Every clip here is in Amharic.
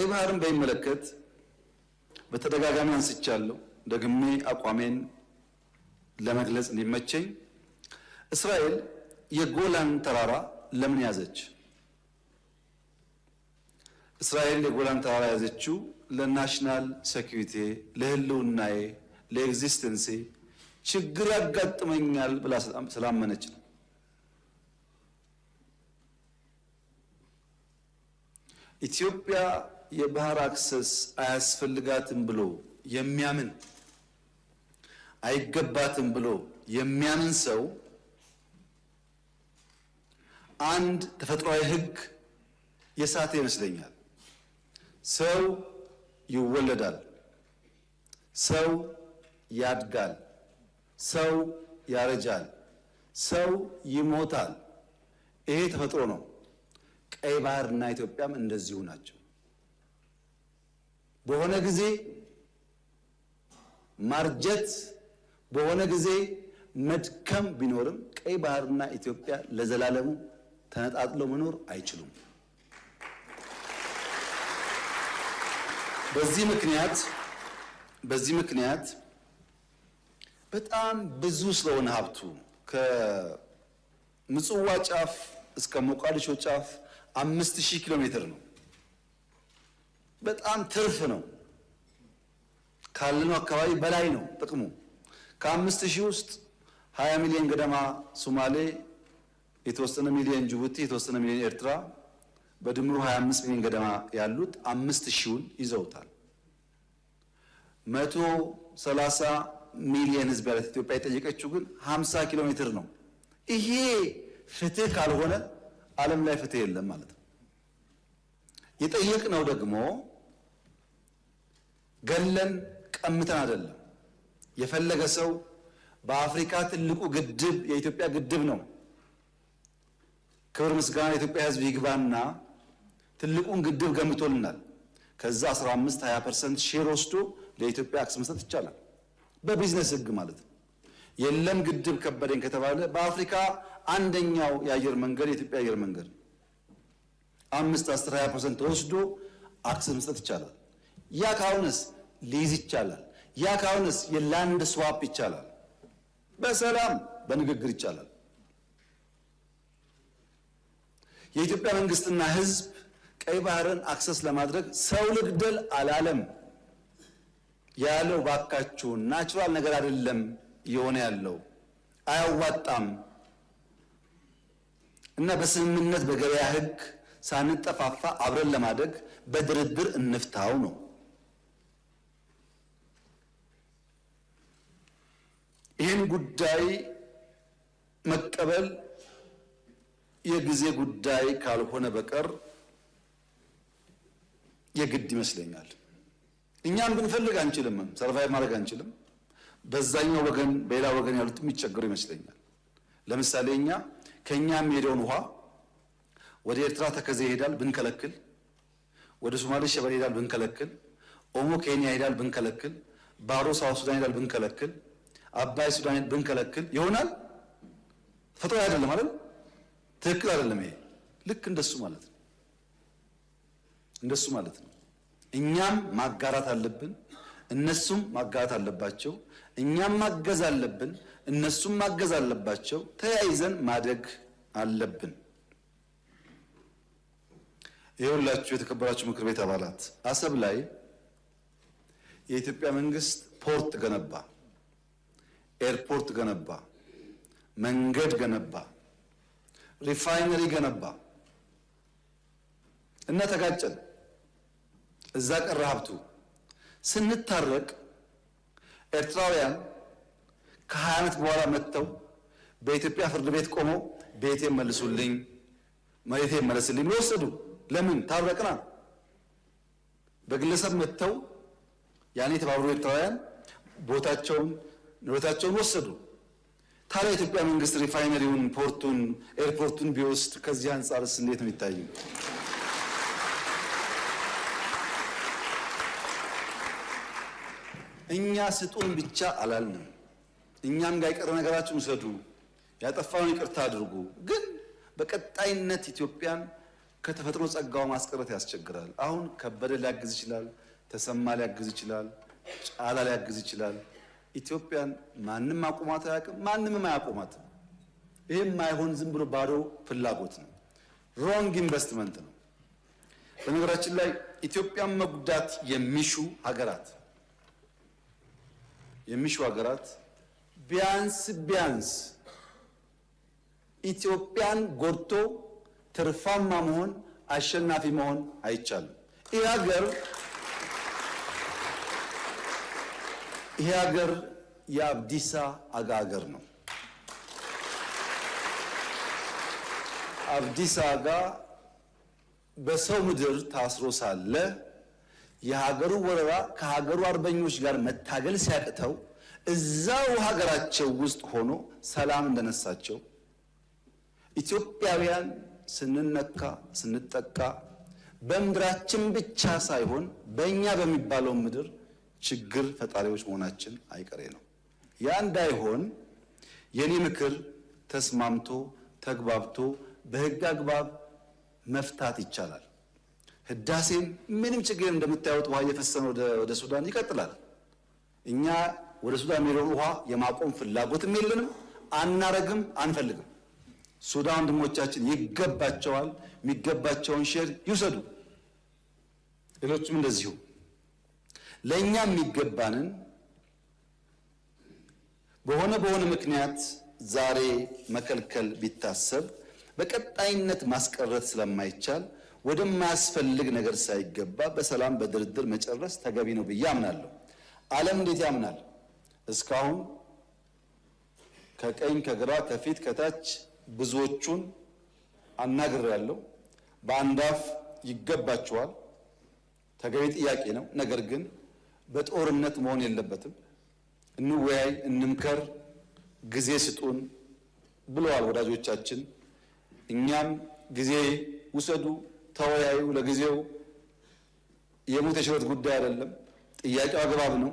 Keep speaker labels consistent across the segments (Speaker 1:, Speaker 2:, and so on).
Speaker 1: ባህርን በሚመለከት በተደጋጋሚ አንስቻለሁ። ደግሜ አቋሜን ለመግለጽ እንዲመቸኝ እስራኤል የጎላን ተራራ ለምን ያዘች? እስራኤል የጎላን ተራራ ያዘችው ለናሽናል ሴኩሪቲ፣ ለህልውናዬ፣ ለኤግዚስተንሴ ችግር ያጋጥመኛል ብላ ስላመነች ነው። ኢትዮጵያ የባህር አክሰስ አያስፈልጋትም ብሎ የሚያምን አይገባትም ብሎ የሚያምን ሰው አንድ ተፈጥሯዊ ህግ የሳተ ይመስለኛል። ሰው ይወለዳል፣ ሰው ያድጋል፣ ሰው ያረጃል፣ ሰው ይሞታል። ይሄ ተፈጥሮ ነው። ቀይ ባህርና ኢትዮጵያም እንደዚሁ ናቸው። በሆነ ጊዜ ማርጀት፣ በሆነ ጊዜ መድከም ቢኖርም ቀይ ባህርና ኢትዮጵያ ለዘላለሙ ተነጣጥለው መኖር አይችሉም። በዚህ ምክንያት በጣም ብዙ ስለሆነ ሀብቱ ከምጽዋ ጫፍ እስከ ሞቃዲሾ ጫፍ 5000 ኪሎ ሜትር ነው። በጣም ትርፍ ነው። ካለነው አካባቢ በላይ ነው ጥቅሙ። ከ5000 ውስጥ 20 ሚሊዮን ገደማ ሶማሌ፣ የተወሰነ ሚሊዮን ጅቡቲ፣ የተወሰነ ሚሊዮን ኤርትራ፣ በድምሩ 25 ሚሊዮን ገደማ ያሉት 5000ውን ይዘውታል። 130 ሚሊዮን ህዝብ ያላት ኢትዮጵያ የጠየቀችው ግን 50 ኪሎ ሜትር ነው። ይሄ ፍትህ ካልሆነ ዓለም ላይ ፍትህ የለም ማለት ነው። የጠየቅነው ደግሞ ገለን ቀምተን አይደለም። የፈለገ ሰው በአፍሪካ ትልቁ ግድብ የኢትዮጵያ ግድብ ነው። ክብር ምስጋና የኢትዮጵያ ህዝብ ይግባና ትልቁን ግድብ ገምቶልናል። ከዛ 15-20% ሼር ወስዶ ለኢትዮጵያ አክሰስ መስጠት ይቻላል፣ በቢዝነስ ህግ ማለት ነው። የለም ግድብ ከበደኝ ከተባለ በአፍሪካ አንደኛው የአየር መንገድ የኢትዮጵያ አየር መንገድ 5-10-20% ወስዶ አክሰስ መስጠት ይቻላል። ያ ካሁንስ ሊዝ ይቻላል። ያ ካሁንስ የላንድ ስዋፕ ይቻላል። በሰላም በንግግር ይቻላል። የኢትዮጵያ መንግስትና ህዝብ ቀይ ባህርን አክሰስ ለማድረግ ሰው ልግደል አላለም። ያለው ባካችሁ ናቹራል ነገር አይደለም እየሆነ ያለው አያዋጣም እና በስምምነት በገበያ ህግ ሳንጠፋፋ አብረን ለማደግ በድርድር እንፍታው ነው። ይህን ጉዳይ መቀበል የጊዜ ጉዳይ ካልሆነ በቀር የግድ ይመስለኛል። እኛም ብንፈልግ አንችልም፣ ሰርቫይቭ ማድረግ አንችልም። በዛኛው ወገን በሌላ ወገን ያሉት የሚቸገሩ ይመስለኛል። ለምሳሌ እኛ ከኛ የሚሄደውን ውሃ ወደ ኤርትራ ተከዜ ይሄዳል ብንከለክል፣ ወደ ሶማሌ ሸበሌ ይሄዳል ብንከለክል፣ ኦሞ ኬንያ ይሄዳል ብንከለክል፣ ባሮ ሳውት ሱዳን ይሄዳል ብንከለክል፣ አባይ ሱዳን ብንከለክል ይሆናል? ተፈጥሮ አይደለም አይደል? ትክክል አይደለም። ይሄ ልክ እንደሱ ማለት ነው። እንደሱ ማለት ነው። እኛም ማጋራት አለብን፣ እነሱም ማጋራት አለባቸው። እኛም ማገዝ አለብን፣ እነሱም ማገዝ አለባቸው። ተያይዘን ማደግ አለብን። ይኸውላችሁ የተከበራችሁ ምክር ቤት አባላት፣ አሰብ ላይ የኢትዮጵያ መንግስት ፖርት ገነባ፣ ኤርፖርት ገነባ፣ መንገድ ገነባ፣ ሪፋይነሪ ገነባ እና ተጋጨን። እዛ ቀረ ሀብቱ። ስንታረቅ ኤርትራውያን ከ20 ዓመት በኋላ መጥተው በኢትዮጵያ ፍርድ ቤት ቆመው ቤቴን መልሱልኝ፣ መሬቴን መልስልኝ ወሰዱ። ለምን? ታረቅና። በግለሰብ መጥተው ያኔ የተባበሩ ኤርትራውያን ቦታቸውን ንብረታቸውን ወሰዱ። ታዲያ የኢትዮጵያ መንግስት ሪፋይነሪውን፣ ፖርቱን፣ ኤርፖርቱን ቢወስድ ከዚህ አንጻርስ እንዴት ነው የሚታየው? እኛ ስጡን ብቻ አላልንም። እኛም ጋር የቀረ ነገራችሁን ውሰዱ፣ ያጠፋውን ይቅርታ አድርጉ። ግን በቀጣይነት ኢትዮጵያን ከተፈጥሮ ጸጋው ማስቀረት ያስቸግራል። አሁን ከበደ ሊያግዝ ይችላል፣ ተሰማ ሊያግዝ ይችላል፣ ጫላ ሊያግዝ ይችላል። ኢትዮጵያን ማንም አቁማት አያውቅም፣ ማንምም አያቆማትም። ይሄ የማይሆን ዝም ብሎ ባዶ ፍላጎት ነው፣ ሮንግ ኢንቨስትመንት ነው። በነገራችን ላይ ኢትዮጵያን መጉዳት የሚሹ ሀገራት ቢያንስ ኢትዮጵያን ጎድቶ ትርፋማ መሆን አሸናፊ መሆን አይቻልም። ይሄ ሀገር የአብዲሳ አጋ ሀገር ነው። አብዲሳ አጋ በሰው ምድር ታስሮ ሳለ የሀገሩ ወረራ ከሀገሩ አርበኞች ጋር መታገል ሲያቅተው እዛው ሀገራቸው ውስጥ ሆኖ ሰላም እንደነሳቸው ኢትዮጵያውያን ስንነካ ስንጠቃ በምድራችን ብቻ ሳይሆን በእኛ በሚባለው ምድር ችግር ፈጣሪዎች መሆናችን አይቀሬ ነው። ያ እንዳይሆን የኔ ምክር ተስማምቶ ተግባብቶ በህግ አግባብ መፍታት ይቻላል። ህዳሴም ምንም ችግር እንደምታዩት ውሃ እየፈሰነ ወደ ሱዳን ይቀጥላል። እኛ ወደ ሱዳን የሚሄደውን ውሃ የማቆም ፍላጎትም የለንም፣ አናረግም፣ አንፈልግም። ሱዳን ወንድሞቻችን ይገባቸዋል፣ የሚገባቸውን ሼር ይውሰዱ። ሌሎችም እንደዚሁ ለእኛ የሚገባንን በሆነ ምክንያት ዛሬ መከልከል ቢታሰብ በቀጣይነት ማስቀረት ስለማይቻል ወደማያስፈልግ ነገር ሳይገባ በሰላም በድርድር መጨረስ ተገቢ ነው ብዬ አምናለሁ። ዓለም እንዴት ያምናል? እስካሁን ከቀኝ ከግራ ከፊት ከታች ብዙዎቹን አናግሬያለሁ። በአንዳፍ ይገባቸዋል፣ ተገቢ ጥያቄ ነው። ነገር ግን በጦርነት መሆን የለበትም። እንወያይ፣ እንምከር፣ ጊዜ ስጡን ብለዋል ወዳጆቻችን። እኛም ጊዜ ውሰዱ፣ ተወያዩ። ለጊዜው የሞት የሽረት ጉዳይ አይደለም። ጥያቄው አግባብ ነው፣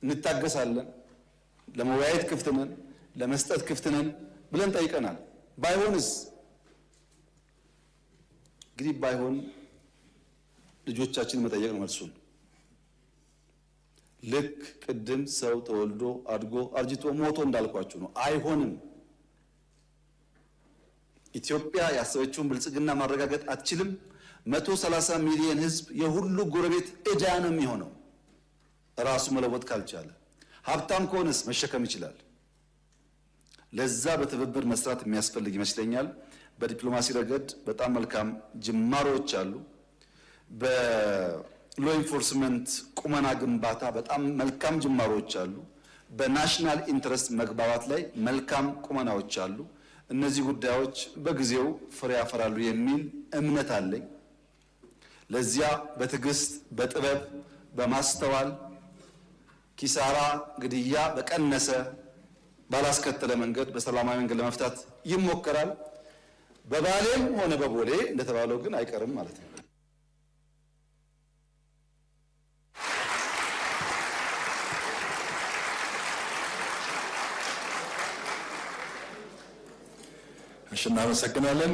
Speaker 1: እንታገሳለን። ለመወያየት ክፍት ነን፣ ለመስጠት ክፍት ነን ብለን ጠይቀናል። ባይሆንስ እንግዲህ ባይሆን ልጆቻችን መጠየቅ ነው መልሱን። ልክ ቅድም ሰው ተወልዶ አድጎ አርጅቶ ሞቶ እንዳልኳችሁ ነው። አይሆንም። ኢትዮጵያ ያሰበችውን ብልጽግና ማረጋገጥ አትችልም። 130 ሚሊዮን ሕዝብ የሁሉ ጎረቤት ዕዳ ነው የሚሆነው ራሱ መለወጥ ካልቻለ። ሀብታም ከሆነስ መሸከም ይችላል። ለዛ በትብብር መስራት የሚያስፈልግ ይመስለኛል። በዲፕሎማሲ ረገድ በጣም መልካም ጅማሮች አሉ። በሎ ኢንፎርስመንት ቁመና ግንባታ በጣም መልካም ጅማሮች አሉ። በናሽናል ኢንትረስት መግባባት ላይ መልካም ቁመናዎች አሉ። እነዚህ ጉዳዮች በጊዜው ፍሬ ያፈራሉ የሚል እምነት አለኝ። ለዚያ በትዕግስት በጥበብ በማስተዋል ኪሳራ፣ ግድያ በቀነሰ ባላስከተለ መንገድ በሰላማዊ መንገድ ለመፍታት ይሞከራል። በባሌም ሆነ በቦሌ እንደተባለው ግን አይቀርም ማለት ነው።
Speaker 2: እናመሰግናለን።